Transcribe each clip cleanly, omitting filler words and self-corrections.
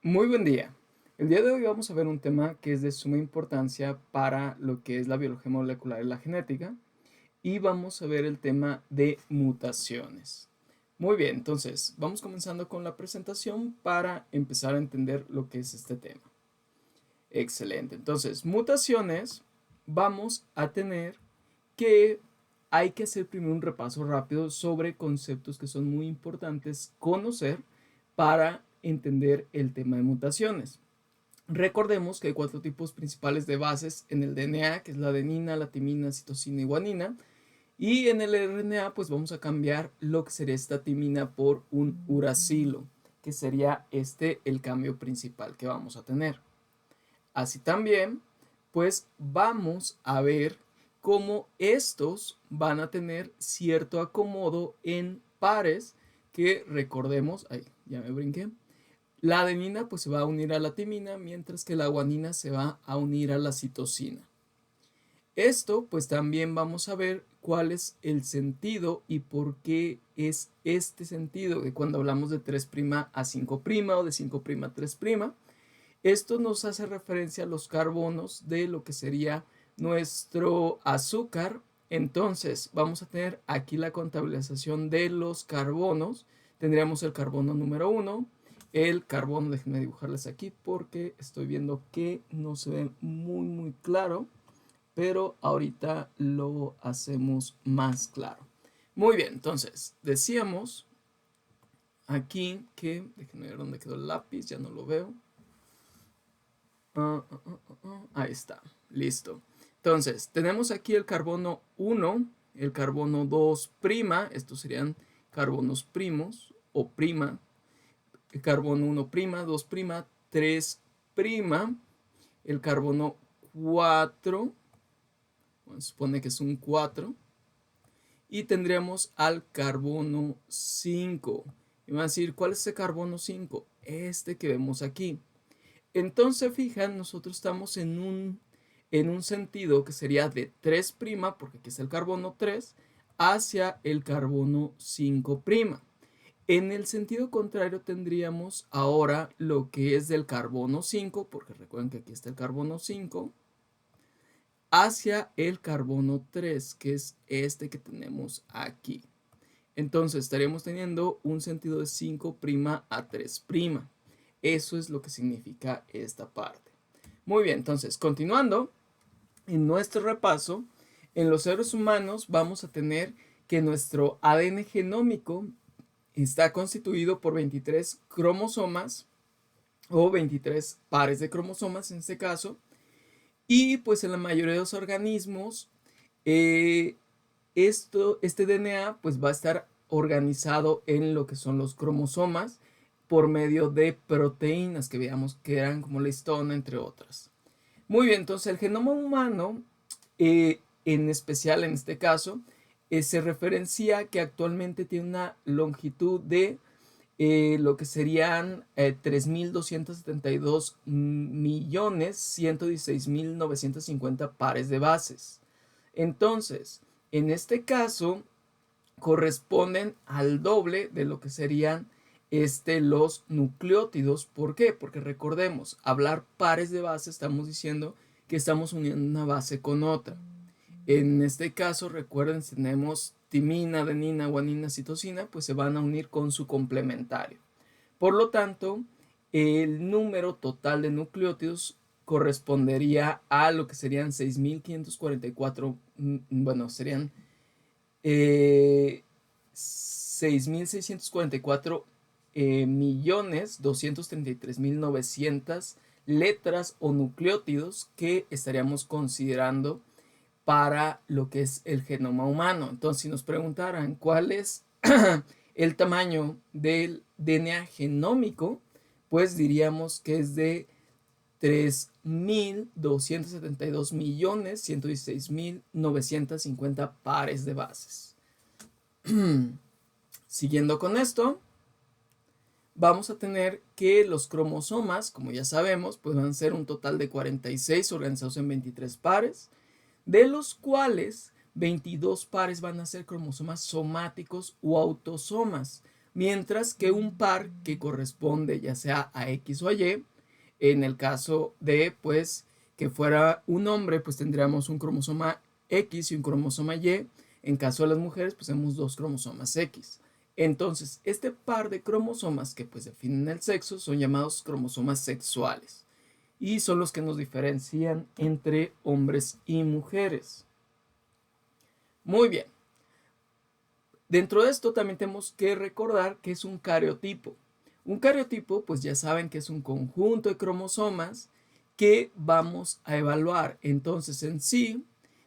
Muy buen día. El día de hoy vamos a ver un tema que es de suma importancia para lo que es la biología molecular y la genética, y vamos a ver el tema de mutaciones. Muy bien, entonces vamos comenzando con la presentación para empezar a entender lo que es este tema. Excelente. Entonces, mutaciones, vamos a tener que hay que hacer primero un repaso rápido sobre conceptos que son muy importantes conocer para entender el tema de mutaciones. Recordemos que hay cuatro tipos principales de bases en el DNA, que es la adenina, la timina, citosina y guanina. Y en el RNA, pues vamos a cambiar lo que sería esta timina por un uracilo, que sería este el cambio principal que vamos a tener. Así también, pues vamos a ver cómo estos van a tener cierto acomodo en pares que recordemos, ay, ya me brinqué, la adenina pues se va a unir a la timina, mientras que la guanina se va a unir a la citosina. Esto pues también vamos a ver cuál es el sentido y por qué es este sentido de cuando hablamos de 3' a 5' o de 5' a 3'. Esto nos hace referencia a los carbonos de lo que sería nuestro azúcar. Entonces vamos a tener aquí la contabilización de los carbonos. Tendríamos el carbono número 1, el carbono, déjenme dibujarles aquí porque estoy viendo que no se ve muy claro, pero ahorita lo hacemos más claro. Muy bien, entonces decíamos aquí que, déjenme ver dónde quedó el lápiz, ya no lo veo. Ahí está, listo. Entonces, tenemos aquí el carbono 1, el carbono 2', estos serían carbonos primos o prima, el carbono 1', 2', 3', el carbono 4, bueno, se supone que es un 4, y tendríamos al carbono 5. Y van a decir, ¿cuál es ese carbono 5? Este que vemos aquí. Entonces, fijan, nosotros estamos en un sentido que sería de 3', porque aquí está el carbono 3, hacia el carbono 5'. En el sentido contrario tendríamos ahora lo que es del carbono 5, porque recuerden que aquí está el carbono 5, hacia el carbono 3, que es este que tenemos aquí. Entonces estaríamos teniendo un sentido de 5' a 3'. Eso es lo que significa esta parte. Muy bien, entonces continuando en nuestro repaso, en los seres humanos vamos a tener que nuestro ADN genómico está constituido por 23 cromosomas o 23 pares de cromosomas en este caso, y pues en la mayoría de los organismos eh, este DNA pues va a estar organizado en lo que son los cromosomas por medio de proteínas que veamos que eran como la histona, entre otras. Muy bien, entonces el genoma humano, en especial en este caso, se referencia que actualmente tiene una longitud de lo que serían 3.272.116.950 pares de bases. Entonces, en este caso, corresponden al doble de lo que serían los nucleótidos. ¿Por qué? Porque recordemos, hablar pares de bases, estamos diciendo que estamos uniendo una base con otra. En este caso, recuerden, si tenemos timina, adenina, guanina, citosina, pues se van a unir con su complementario. Por lo tanto, el número total de nucleótidos correspondería a lo que serían 6.544, bueno, serían 6.644 millones 233.900 letras o nucleótidos que estaríamos considerando para lo que es el genoma humano. Entonces, si nos preguntaran cuál es el tamaño del DNA genómico, pues diríamos que es de 3.272.116.950 pares de bases. Siguiendo con esto, vamos a tener que los cromosomas, como ya sabemos, pues van a ser un total de 46 organizados en 23 pares, de los cuales 22 pares van a ser cromosomas somáticos o autosomas. mientras que un par que corresponde ya sea a X o a Y, en el caso de pues que fuera un hombre, pues tendríamos un cromosoma X y un cromosoma Y. En caso de las mujeres, pues tenemos dos cromosomas X. Entonces, este par de cromosomas que pues definen el sexo son llamados cromosomas sexuales y son los que nos diferencian entre hombres y mujeres. Muy bien. Dentro de esto también tenemos que recordar que es un cariotipo. Un cariotipo, pues ya saben que es un conjunto de cromosomas que vamos a evaluar. Entonces, en sí,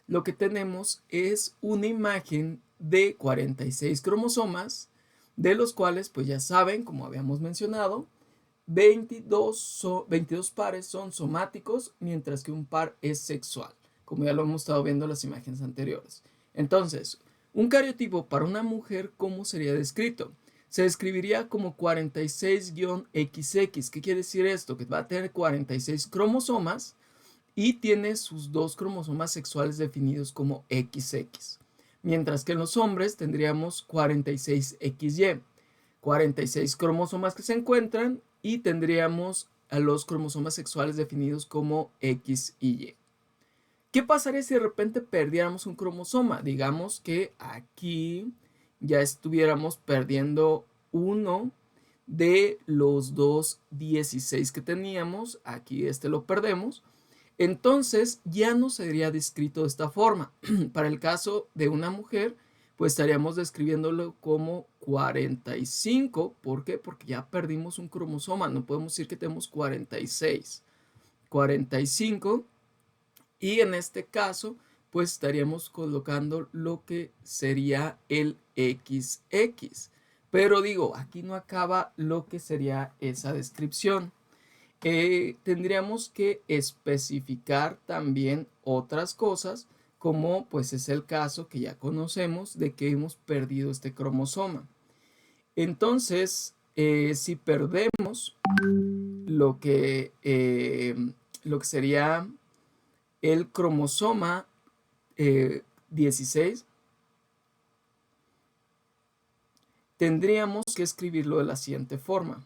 lo que tenemos es una imagen de 46 cromosomas, de los cuales, pues ya saben, como habíamos mencionado, 22 pares son somáticos, mientras que un par es sexual, como ya lo hemos estado viendo en las imágenes anteriores. Entonces, un cariotipo para una mujer, ¿cómo sería descrito? Se describiría como 46-XX. ¿Qué quiere decir esto? Que va a tener 46 cromosomas y tiene sus dos cromosomas sexuales definidos como XX. Mientras que en los hombres tendríamos 46XY, 46 cromosomas que se encuentran y tendríamos a los cromosomas sexuales definidos como X y Y. ¿Qué pasaría si de repente perdiéramos un cromosoma? Digamos que aquí ya estuviéramos perdiendo uno de los dos 16 que teníamos. Aquí lo perdemos. Entonces ya no sería descrito de esta forma. Para el caso de una mujer, pues estaríamos describiéndolo como 45. ¿Por qué? Porque ya perdimos un cromosoma. No podemos decir que tenemos 46. 45. Y en este caso, pues estaríamos colocando lo que sería el XX. Pero digo, aquí no acaba lo que sería esa descripción. Tendríamos que especificar también otras cosas, como pues es el caso que ya conocemos de que hemos perdido este cromosoma. Entonces, si perdemos lo que sería el cromosoma 16, tendríamos que escribirlo de la siguiente forma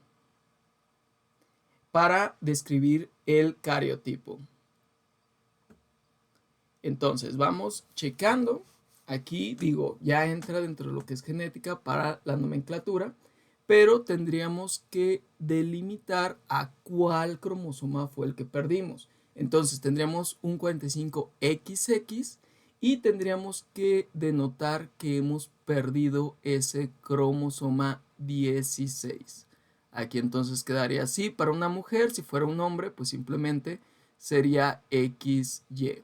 para describir el cariotipo. Entonces vamos checando. Aquí digo, ya entra dentro de lo que es genética para la nomenclatura, pero tendríamos que delimitar a cuál cromosoma fue el que perdimos. Entonces tendríamos un 45XX y tendríamos que denotar que hemos perdido ese cromosoma 16. Aquí entonces quedaría así para una mujer. Si fuera un hombre, pues simplemente sería XY.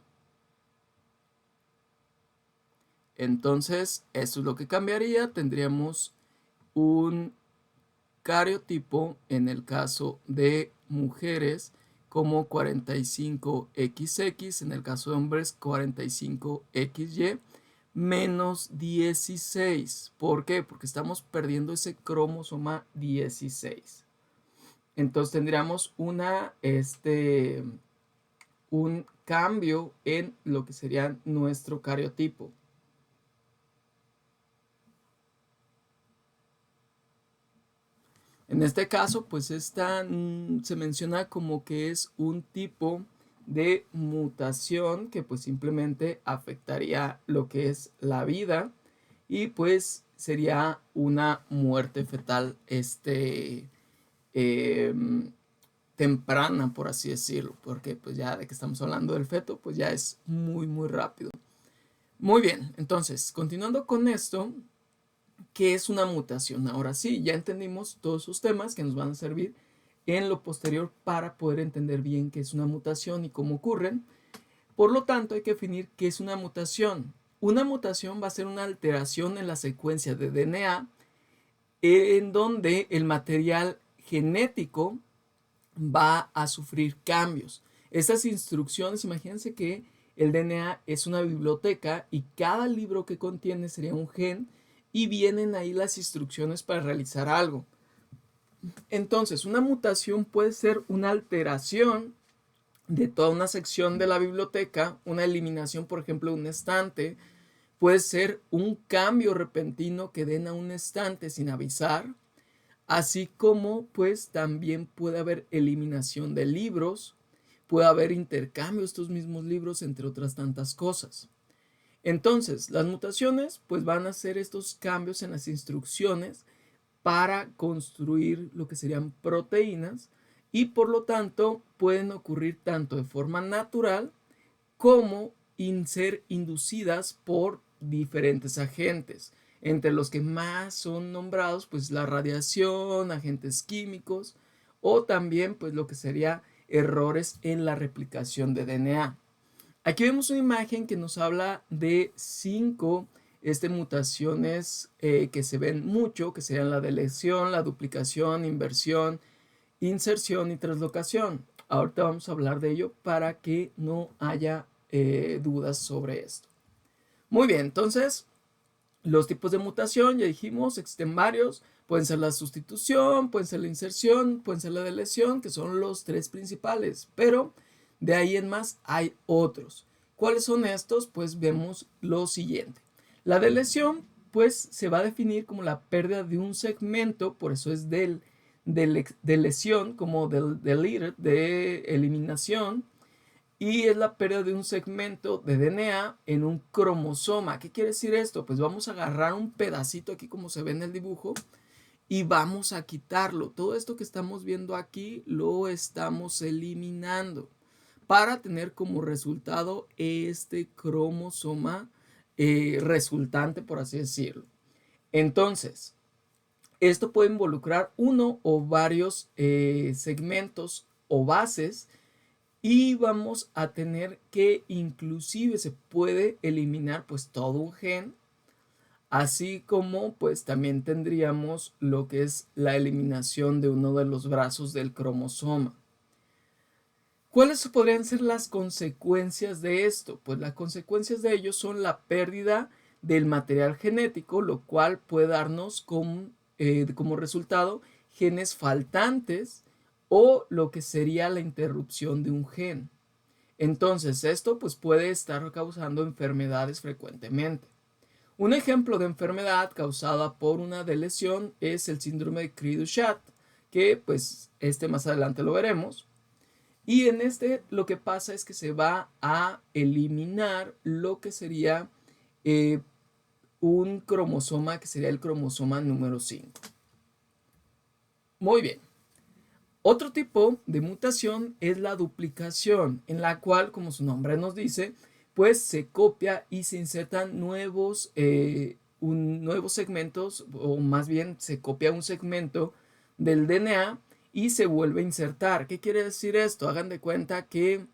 Entonces, eso es lo que cambiaría. Tendríamos un cariotipo en el caso de mujeres como 45XX, en el caso de hombres 45XY menos 16. ¿Por qué? Porque estamos perdiendo ese cromosoma 16. Entonces tendríamos un cambio en lo que sería nuestro cariotipo. En este caso, pues se menciona como que es un tipo de mutación que pues simplemente afectaría lo que es la vida y pues sería una muerte fetal temprana, por así decirlo, porque pues ya de que estamos hablando del feto, pues ya es muy muy rápido. Muy bien, entonces, continuando con esto, ¿qué es una mutación? Ahora sí, ya entendimos todos esos temas que nos van a servir en lo posterior para poder entender bien qué es una mutación y cómo ocurren. Por lo tanto, hay que definir qué es una mutación. Una mutación va a ser una alteración en la secuencia de DNA en donde el material genético va a sufrir cambios. Estas instrucciones, imagínense que el DNA es una biblioteca y cada libro que contiene sería un gen y vienen ahí las instrucciones para realizar algo. Entonces, una mutación puede ser una alteración de toda una sección de la biblioteca, una eliminación, por ejemplo, de un estante, puede ser un cambio repentino que den a un estante sin avisar, así como pues también puede haber eliminación de libros, puede haber intercambio de estos mismos libros, entre otras tantas cosas. Entonces, las mutaciones pues van a ser estos cambios en las instrucciones para construir lo que serían proteínas y por lo tanto pueden ocurrir tanto de forma natural como ser inducidas por diferentes agentes, entre los que más son nombrados pues la radiación, agentes químicos o también pues lo que sería errores en la replicación de DNA. Aquí vemos una imagen que nos habla de 5 mutaciones que se ven mucho, que serían la deleción, la duplicación, inversión, inserción y translocación. Ahorita vamos a hablar de ello para que no haya dudas sobre esto. Muy bien, entonces los tipos de mutación, ya dijimos, existen varios. Pueden ser la sustitución, pueden ser la inserción, pueden ser la deleción, que son los 3 principales. Pero de ahí en más hay otros. ¿Cuáles son estos? Pues vemos lo siguiente. La deleción, pues se va a definir como la pérdida de un segmento, por eso es de lesión, como del deleted, de eliminación, y es la pérdida de un segmento de DNA en un cromosoma. ¿Qué quiere decir esto? Pues vamos a agarrar un pedacito aquí como se ve en el dibujo y vamos a quitarlo. Todo esto que estamos viendo aquí lo estamos eliminando para tener como resultado este cromosoma resultante, por así decirlo. Entonces, esto puede involucrar uno o varios segmentos o bases y vamos a tener que inclusive se puede eliminar pues todo un gen, así como pues también tendríamos lo que es la eliminación de uno de los brazos del cromosoma. ¿Cuáles podrían ser las consecuencias de esto? Pues las consecuencias de ello son la pérdida del material genético, lo cual puede darnos como resultado genes faltantes o lo que sería la interrupción de un gen. Entonces esto pues puede estar causando enfermedades frecuentemente. Un ejemplo de enfermedad causada por una deleción es el síndrome de Cri-du-Chat, que pues más adelante lo veremos. Y en lo que pasa es que se va a eliminar lo que sería un cromosoma, que sería el cromosoma número 5. Muy bien. Otro tipo de mutación es la duplicación, en la cual, como su nombre nos dice, pues se copia y se insertan nuevos segmentos, o más bien se copia un segmento del DNA y se vuelve a insertar. ¿Qué quiere decir esto? Hagan de cuenta que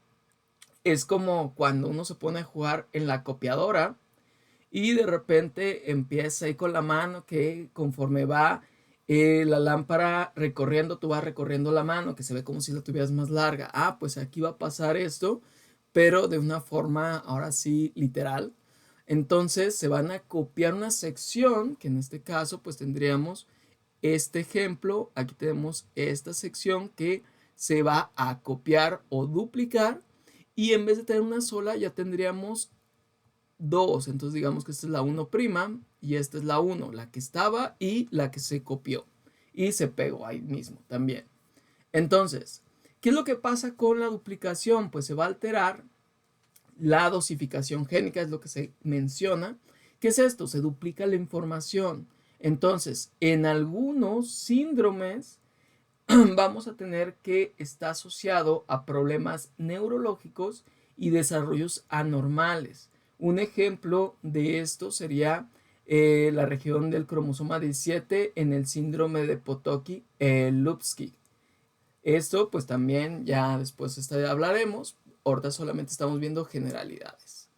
es como cuando uno se pone a jugar en la copiadora y de repente empieza ahí con la mano que conforme va la lámpara recorriendo, tú vas recorriendo la mano, que se ve como si la tuvieras más larga. Ah, pues aquí va a pasar esto, pero de una forma ahora sí literal. Entonces se van a copiar una sección, que en este caso pues tendríamos este ejemplo. Aquí tenemos esta sección que se va a copiar o duplicar y en vez de tener una sola ya tendríamos dos. Entonces digamos que esta es la 1' y esta es la 1, la que estaba y la que se copió y se pegó ahí mismo también. Entonces, ¿qué es lo que pasa con la duplicación? Pues se va a alterar la dosificación génica, es lo que se menciona. ¿Qué es esto? Se duplica la información. Entonces, en algunos síndromes vamos a tener que está asociado a problemas neurológicos y desarrollos anormales. Un ejemplo de esto sería la región del cromosoma 17 en el síndrome de Potocki-Lupski. Esto pues también ya después hablaremos. Ahorita solamente estamos viendo generalidades.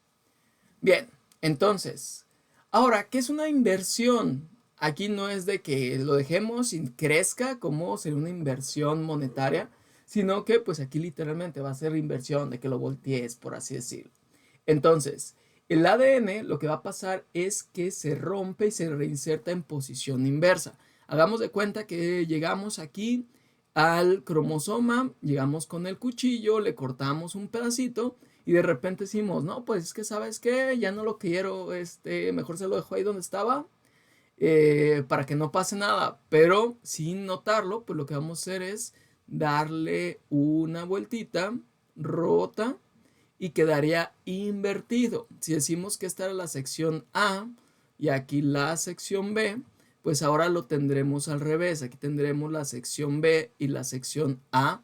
Bien, entonces, ahora, ¿qué es una inversión? Aquí no es de que lo dejemos y crezca como sería una inversión monetaria, sino que pues aquí literalmente va a ser inversión de que lo voltees, por así decirlo. Entonces, el ADN lo que va a pasar es que se rompe y se reinserta en posición inversa. Hagamos de cuenta que llegamos aquí al cromosoma, llegamos con el cuchillo, le cortamos un pedacito y de repente decimos, no, pues es que sabes qué, ya no lo quiero, mejor se lo dejo ahí donde estaba, para que no pase nada, pero sin notarlo, pues lo que vamos a hacer es darle una vueltita rota y quedaría invertido. Si decimos que esta era la sección A y aquí la sección B, pues ahora lo tendremos al revés. Aquí tendremos la sección B y la sección A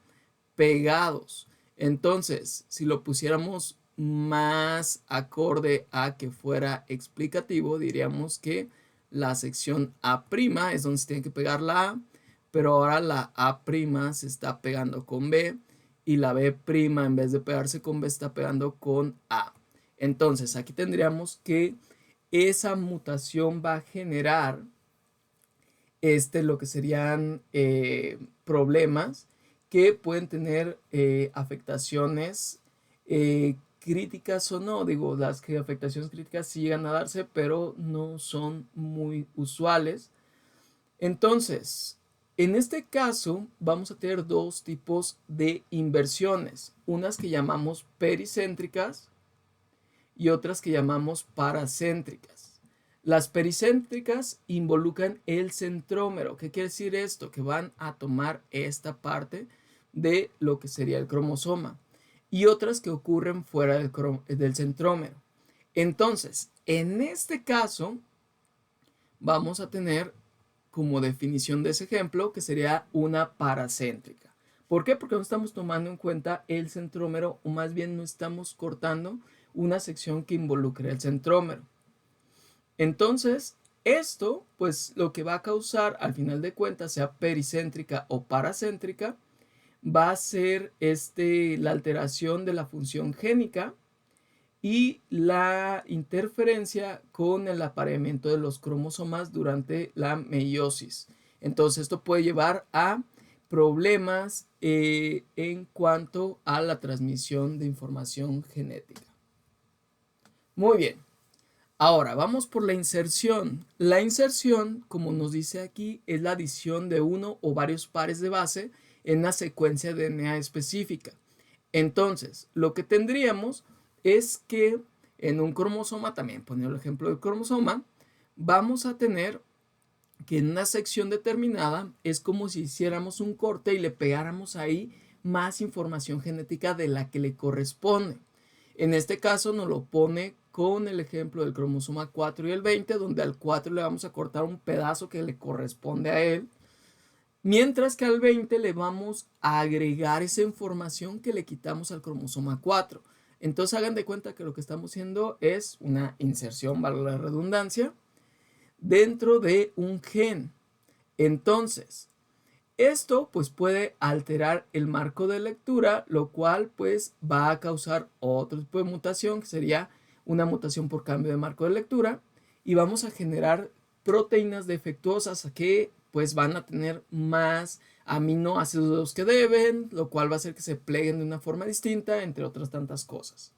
pegados. Entonces, si lo pusiéramos más acorde a que fuera explicativo, diríamos que la sección A' es donde se tiene que pegar la A, pero ahora la A' se está pegando con B y la B' en vez de pegarse con B está pegando con A. Entonces, aquí tendríamos que esa mutación va a generar lo que serían problemas que pueden tener afectaciones críticas o no. Digo, las afectaciones críticas sí llegan a darse, pero no son muy usuales. Entonces, en este caso vamos a tener dos tipos de inversiones, unas que llamamos pericéntricas y otras que llamamos paracéntricas. Las pericéntricas involucran el centrómero. ¿Qué quiere decir esto? Que van a tomar esta parte de lo que sería el cromosoma. Y otras que ocurren fuera del centrómero. Entonces, en este caso, vamos a tener como definición de ese ejemplo que sería una paracéntrica. ¿Por qué? Porque no estamos tomando en cuenta el centrómero, o más bien no estamos cortando una sección que involucre el centrómero. Entonces, esto, pues lo que va a causar, al final de cuentas, sea pericéntrica o paracéntrica, va a ser la alteración de la función génica y la interferencia con el apareamiento de los cromosomas durante la meiosis. Entonces, esto puede llevar a problemas en cuanto a la transmisión de información genética. Muy bien. Ahora, vamos por la inserción. La inserción, como nos dice aquí, es la adición de uno o varios pares de base en una secuencia de DNA específica. Entonces, lo que tendríamos es que en un cromosoma, también poniendo el ejemplo del cromosoma, vamos a tener que en una sección determinada es como si hiciéramos un corte y le pegáramos ahí más información genética de la que le corresponde. En este caso nos lo pone con el ejemplo del cromosoma 4 y el 20, donde al 4 le vamos a cortar un pedazo que le corresponde a él, mientras que al 20 le vamos a agregar esa información que le quitamos al cromosoma 4. Entonces hagan de cuenta que lo que estamos haciendo es una inserción, valga la redundancia, dentro de un gen. Entonces, esto pues puede alterar el marco de lectura, lo cual pues va a causar otro tipo de mutación, que sería una mutación por cambio de marco de lectura, y vamos a generar proteínas defectuosas que pues van a tener más aminoácidos de los que deben, lo cual va a hacer que se pleguen de una forma distinta, entre otras tantas cosas.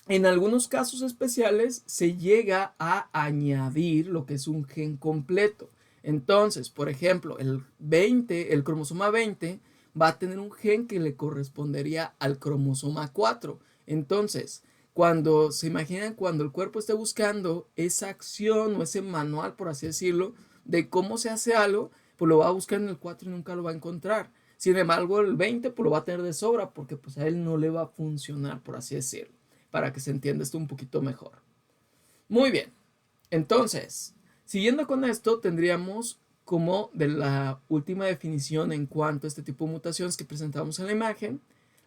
En algunos casos especiales se llega a añadir lo que es un gen completo. Entonces, por ejemplo, el cromosoma 20 va a tener un gen que le correspondería al cromosoma 4. Entonces, cuando se imaginan cuando el cuerpo esté buscando esa acción o ese manual, por así decirlo, de cómo se hace algo, pues lo va a buscar en el 4 y nunca lo va a encontrar. Sin embargo, el 20 pues lo va a tener de sobra porque pues a él no le va a funcionar, por así decirlo, para que se entienda esto un poquito mejor. Muy bien, entonces, siguiendo con esto, tendríamos como de la última definición en cuanto a este tipo de mutaciones que presentamos en la imagen,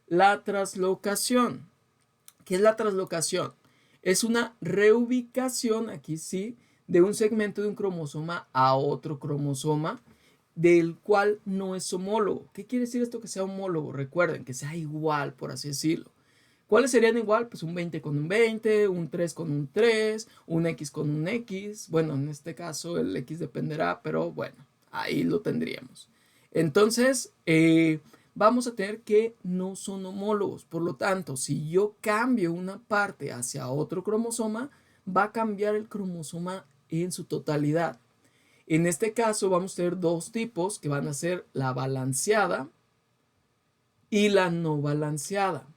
la translocación. ¿Qué es la translocación? Es una reubicación, aquí sí, de un segmento de un cromosoma a otro cromosoma, del cual no es homólogo. ¿Qué quiere decir esto que sea homólogo? Recuerden, que sea igual, por así decirlo. ¿Cuáles serían igual? Pues un 20 con un 20, un 3 con un 3, un X con un X. Bueno, en este caso el X dependerá, pero bueno, ahí lo tendríamos. Entonces, vamos a tener que no son homólogos. Por lo tanto, si yo cambio una parte hacia otro cromosoma, va a cambiar el cromosoma en su totalidad. En este caso vamos a tener dos tipos que van a ser la balanceada y la no balanceada.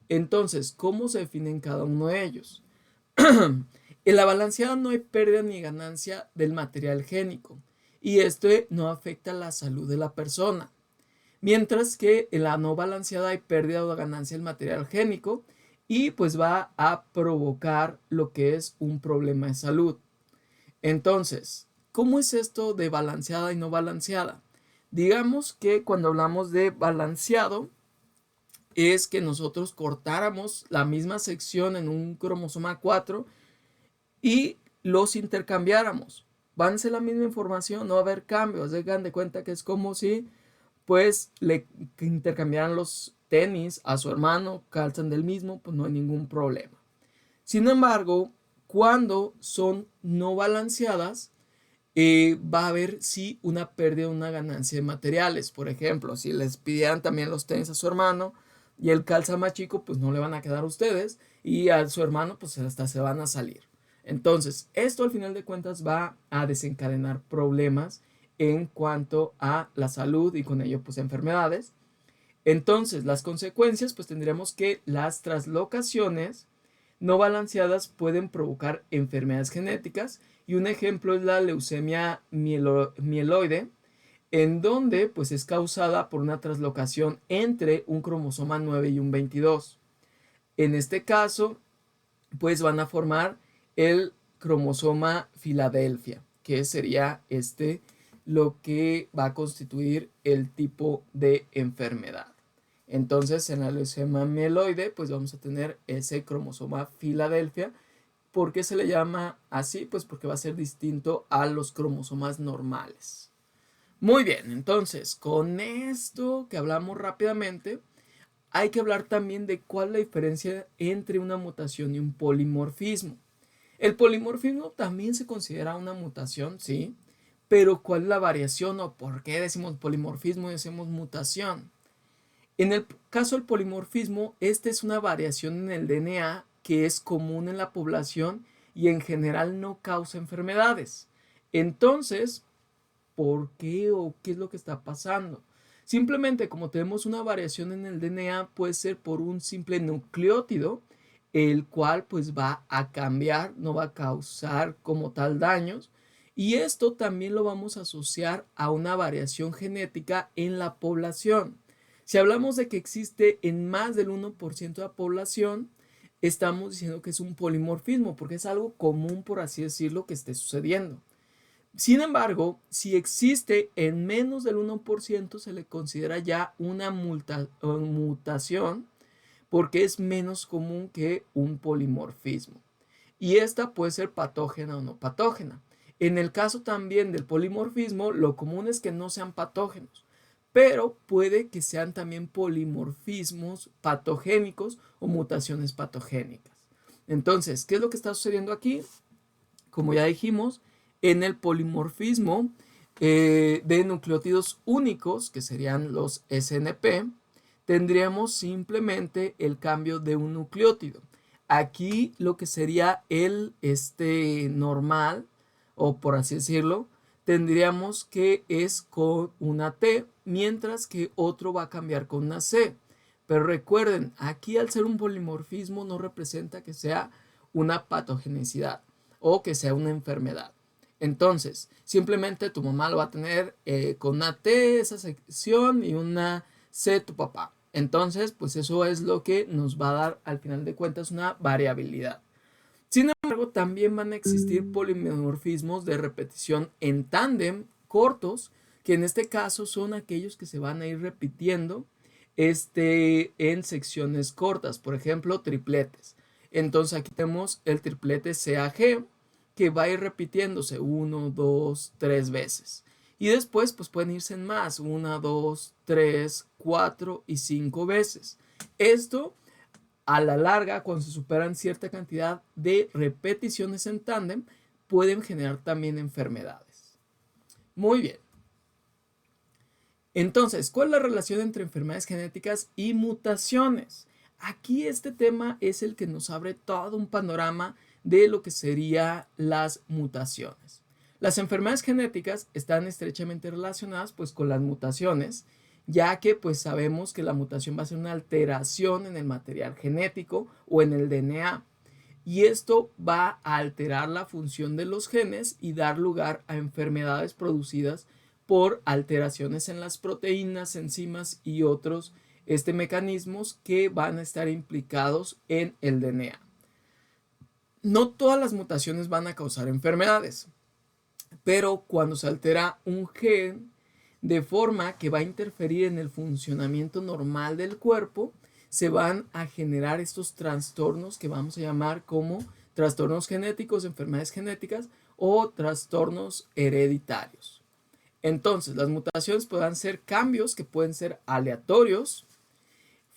Entonces, ¿cómo se definen cada uno de ellos? En la balanceada no hay pérdida ni ganancia del material génico y esto no afecta la salud de la persona. Mientras que en la no balanceada hay pérdida o ganancia del material génico y pues va a provocar lo que es un problema de salud. Entonces, ¿cómo es esto de balanceada y no balanceada? Digamos que cuando hablamos de balanceado es que nosotros cortáramos la misma sección en un cromosoma 4 y los intercambiáramos. Van a ser la misma información, no va a haber cambios. Hagan de cuenta que es como si pues le intercambiaran los tenis a su hermano, calzan del mismo, pues no hay ningún problema. Sin embargo, cuando son no balanceadas, va a haber sí una pérdida o una ganancia de materiales. Por ejemplo, si les pidieran también los tenis a su hermano y él calza más chico, pues no le van a quedar a ustedes y a su hermano pues hasta se van a salir. Entonces, esto al final de cuentas va a desencadenar problemas en cuanto a la salud y con ello pues enfermedades. Entonces, las consecuencias pues tendríamos que las traslocaciones no balanceadas pueden provocar enfermedades genéticas y un ejemplo es la leucemia mieloide, en donde pues es causada por una traslocación entre un cromosoma 9 y un 22. En este caso, pues van a formar el cromosoma Filadelfia, que sería lo que va a constituir el tipo de enfermedad. Entonces, en la leucemia mieloide, pues vamos a tener ese cromosoma Filadelfia. ¿Por qué se le llama así? Pues porque va a ser distinto a los cromosomas normales. Muy bien, entonces, con esto que hablamos rápidamente, hay que hablar también de cuál es la diferencia entre una mutación y un polimorfismo. El polimorfismo también se considera una mutación, sí, pero ¿cuál es la variación o por qué decimos polimorfismo y decimos mutación? En el caso del polimorfismo, esta es una variación en el DNA que es común en la población y en general no causa enfermedades. Entonces, ¿por qué o qué es lo que está pasando? Simplemente como tenemos una variación en el DNA, puede ser por un simple nucleótido, el cual pues va a cambiar, no va a causar como tal daños. Y esto también lo vamos a asociar a una variación genética en la población. Si hablamos de que existe en más del 1% de la población, estamos diciendo que es un polimorfismo, porque es algo común, por así decirlo, que esté sucediendo. Sin embargo, si existe en menos del 1%, se le considera ya una mutación porque es menos común que un polimorfismo. Y esta puede ser patógena o no patógena. En el caso también del polimorfismo, lo común es que no sean patógenos, pero puede que sean también polimorfismos patogénicos o mutaciones patogénicas. Entonces, ¿qué es lo que está sucediendo aquí? Como ya dijimos, en el polimorfismo de nucleótidos únicos, que serían los SNP, tendríamos simplemente el cambio de un nucleótido. Aquí lo que sería el normal, o por así decirlo, tendríamos que es con una T, mientras que otro va a cambiar con una C. Pero recuerden, aquí al ser un polimorfismo no representa que sea una patogenicidad o que sea una enfermedad. Entonces, simplemente tu mamá lo va a tener con una T esa sección y una C tu papá. Entonces, pues eso es lo que nos va a dar al final de cuentas una variabilidad. Sin embargo, también van a existir polimorfismos de repetición en tándem cortos, que en este caso son aquellos que se van a ir repitiendo en secciones cortas, por ejemplo, tripletes. Entonces aquí tenemos el triplete CAG, que va a ir repitiéndose 1, 2, 3 veces. Y después pues pueden irse en más, 1, 2, 3, 4 y 5 veces. Esto a la larga, cuando se superan cierta cantidad de repeticiones en tándem, pueden generar también enfermedades. Muy bien. Entonces, ¿cuál es la relación entre enfermedades genéticas y mutaciones? Aquí este tema es el que nos abre todo un panorama de lo que serían las mutaciones. Las enfermedades genéticas están estrechamente relacionadas pues con las mutaciones, ya que pues sabemos que la mutación va a ser una alteración en el material genético o en el DNA. y esto va a alterar la función de los genes y dar lugar a enfermedades producidas por alteraciones en las proteínas, enzimas y otros mecanismos que van a estar implicados en el DNA. No todas las mutaciones van a causar enfermedades, pero cuando se altera un gen de forma que va a interferir en el funcionamiento normal del cuerpo, se van a generar estos trastornos que vamos a llamar como trastornos genéticos, enfermedades genéticas o trastornos hereditarios. Entonces, las mutaciones pueden ser cambios que pueden ser aleatorios,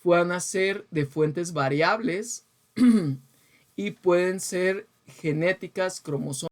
pueden ser de fuentes variables y pueden ser genéticas, cromosómicas